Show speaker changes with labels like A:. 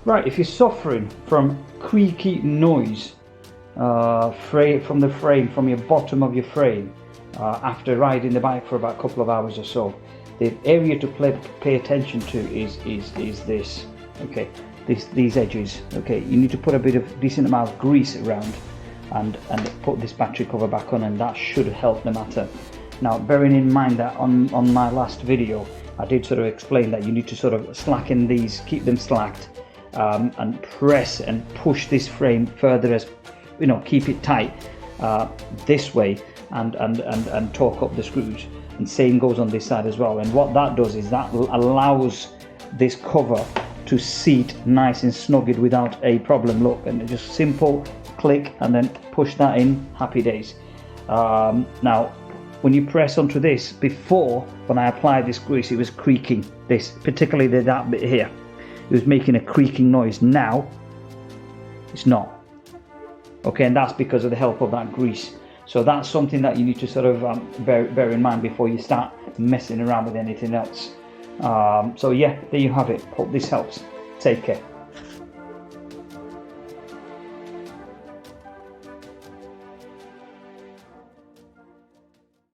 A: Right, if you're suffering from creaky noise from the frame, from your bottom of your frame, after riding the bike for about a couple of hours or so, the area to pay attention to is this. Okay, these edges. Okay, you need to put a decent amount of grease around and put this battery cover back on, and that should help the matter. Now, bearing in mind that on my last video I did sort of explain that you need to sort of slacken these, keep them slacked, and press and push this frame further, as you know, keep it tight this way, and torque up the screws, and same goes on this side as well. And what that does is that allows this cover to seat nice and snugged without a problem. Look, and just simple click and then push that in, happy days. Now when you press onto this, before, when I applied this grease, it was creaking, this particularly that bit here, it was making a creaking noise. Now it's not. Okay, and that's because of the help of that grease. So that's something that you need to sort of bear in mind before you start messing around with anything else. So yeah, there you have it. Hope this helps. Take care.